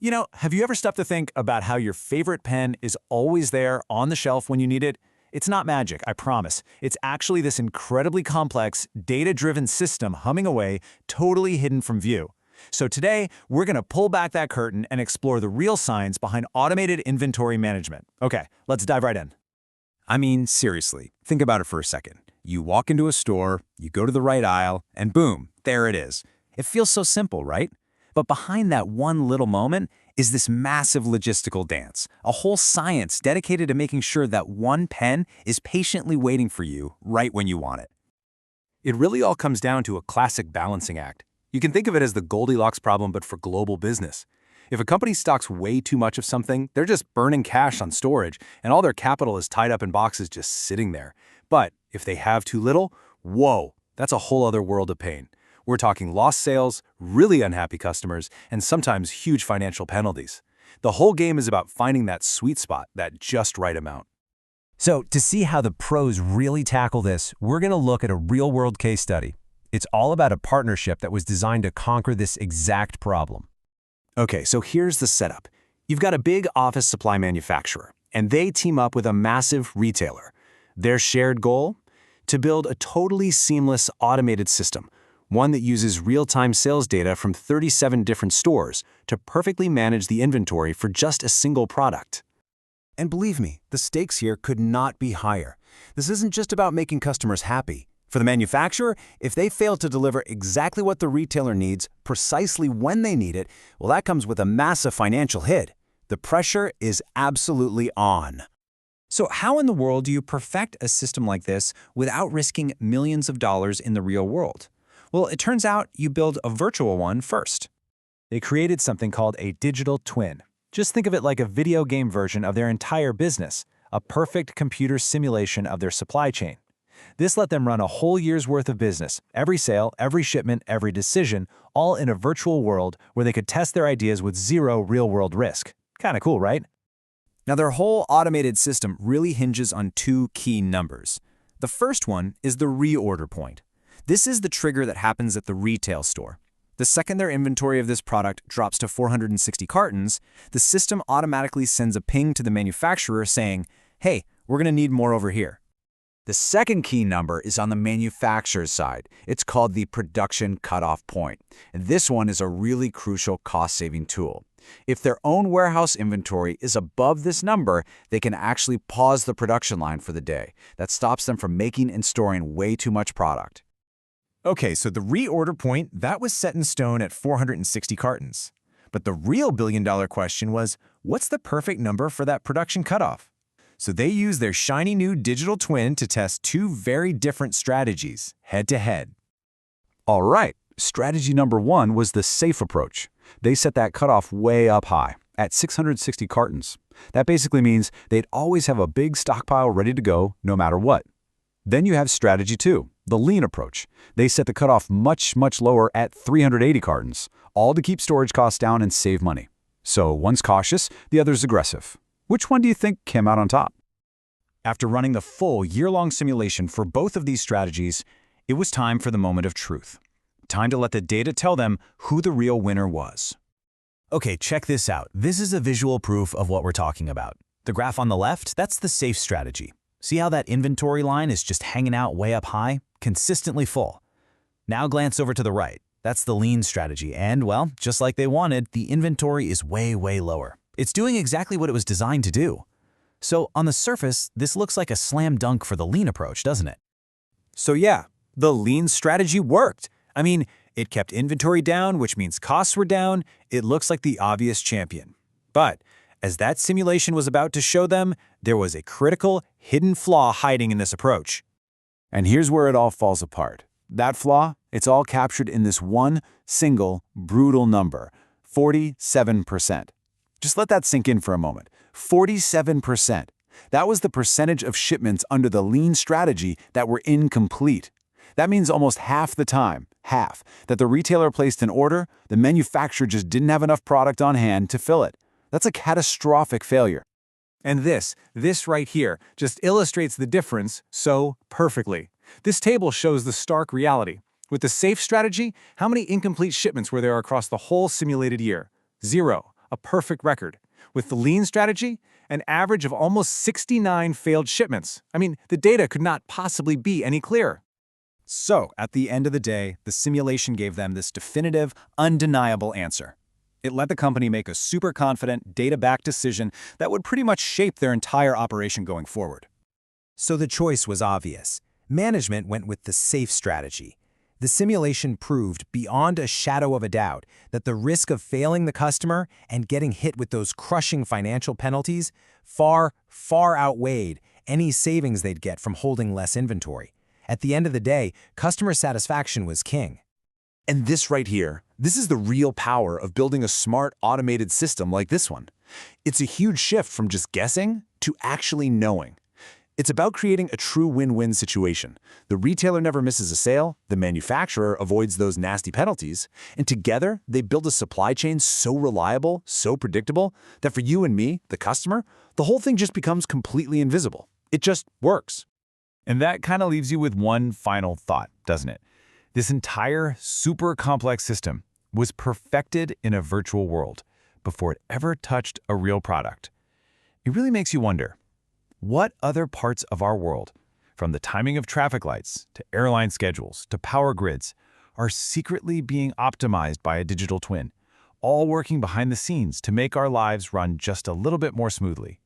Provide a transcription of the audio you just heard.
Have you ever stopped to think about how your favorite pen is always there on the shelf when you need it? It's not magic, I promise. It's actually this incredibly complex, data-driven system humming away, totally hidden from view. So today, we're going to pull back that curtain and explore the real science behind automated inventory management. Okay, let's dive right in. I mean, seriously, think about it for a second. You walk into a store, you go to the right aisle, and boom, there it is. It feels so simple, right? But behind that one little moment is this massive logistical dance, a whole science dedicated to making sure that one pen is patiently waiting for you right when you want it. It really all comes down to a classic balancing act. You can think of it as the Goldilocks problem, but for global business. If a company stocks way too much of something, they're just burning cash on storage, and all their capital is tied up in boxes just sitting there. But if they have too little, whoa, that's a whole other world of pain. We're talking lost sales, really unhappy customers, and sometimes huge financial penalties. The whole game is about finding that sweet spot, that just right amount. So to see how the pros really tackle this, we're going to look at a real-world case study. It's all about a partnership that was designed to conquer this exact problem. Okay, so here's the setup. You've got a big office supply manufacturer, and they team up with a massive retailer. Their shared goal? To build a totally seamless automated system, one that uses real-time sales data from 37 different stores to perfectly manage the inventory for just a single product. And believe me, the stakes here could not be higher. This isn't just about making customers happy. For the manufacturer, if they fail to deliver exactly what the retailer needs, precisely when they need it, well, that comes with a massive financial hit. The pressure is absolutely on. So how in the world do you perfect a system like this without risking millions of dollars in the real world? Well, it turns out you build a virtual one first. They created something called a digital twin. Just think of it like a video game version of their entire business, a perfect computer simulation of their supply chain. This let them run a whole year's worth of business, every sale, every shipment, every decision, all in a virtual world where they could test their ideas with zero real-world risk. Kinda cool, right? Now, their whole automated system really hinges on two key numbers. The first one is the reorder point. This is the trigger that happens at the retail store. The second their inventory of this product drops to 460 cartons, the system automatically sends a ping to the manufacturer saying, hey, we're going to need more over here. The second key number is on the manufacturer's side. It's called the production cutoff point. And this one is a really crucial cost-saving tool. If their own warehouse inventory is above this number, they can actually pause the production line for the day. That stops them from making and storing way too much product. Okay, so the reorder point, that was set in stone at 460 cartons. But the real billion-dollar question was, what's the perfect number for that production cutoff? So they used their shiny new digital twin to test two very different strategies, head-to-head. All right, strategy number one was the safe approach. They set that cutoff way up high, at 660 cartons. That basically means they'd always have a big stockpile ready to go, no matter what. Then you have strategy two, the lean approach. They set the cutoff much, much lower at 380 cartons, all to keep storage costs down and save money. So one's cautious, the other's aggressive. Which one do you think came out on top? After running the full year-long simulation for both of these strategies, it was time for the moment of truth. Time to let the data tell them who the real winner was. Okay, check this out. This is a visual proof of what we're talking about. The graph on the left, that's the safe strategy. See how that inventory line is just hanging out way up high, consistently full. Now glance over to the right. That's the lean strategy, and well, just like they wanted, the inventory is way, way lower. It's doing exactly what it was designed to do. So on the surface, this looks like a slam dunk for the lean approach, doesn't it? So yeah, the lean strategy worked. I mean, it kept inventory down, which means costs were down. It looks like the obvious champion. But as that simulation was about to show them, there was a critical, hidden flaw hiding in this approach. And here's where it all falls apart. That flaw, it's all captured in this one single, brutal number, 47%. Just let that sink in for a moment. 47%. That was the percentage of shipments under the lean strategy that were incomplete. That means almost half the time, that the retailer placed an order, the manufacturer just didn't have enough product on hand to fill it. That's a catastrophic failure. And this right here, just illustrates the difference so perfectly. This table shows the stark reality. With the safe strategy, how many incomplete shipments were there across the whole simulated year? 0. a perfect record. With the lean strategy, an average of almost 69 failed shipments. I mean, the data could not possibly be any clearer. So, at the end of the day, the simulation gave them this definitive, undeniable answer. It let the company make a super confident, data-backed decision that would pretty much shape their entire operation going forward. So the choice was obvious. Management went with the safe strategy. The simulation proved beyond a shadow of a doubt that the risk of failing the customer and getting hit with those crushing financial penalties far outweighed any savings they'd get from holding less inventory. At the end of the day, customer satisfaction was king. And this right here, this is the real power of building a smart, automated system like this one. It's a huge shift from just guessing to actually knowing. It's about creating a true win-win situation. The retailer never misses a sale, the manufacturer avoids those nasty penalties, and together they build a supply chain so reliable, so predictable, that for you and me, the customer, the whole thing just becomes completely invisible. It just works. And that kind of leaves you with one final thought, doesn't it? This entire super complex system was perfected in a virtual world before it ever touched a real product. It really makes you wonder, what other parts of our world, from the timing of traffic lights to airline schedules to power grids, are secretly being optimized by a digital twin, all working behind the scenes to make our lives run just a little bit more smoothly?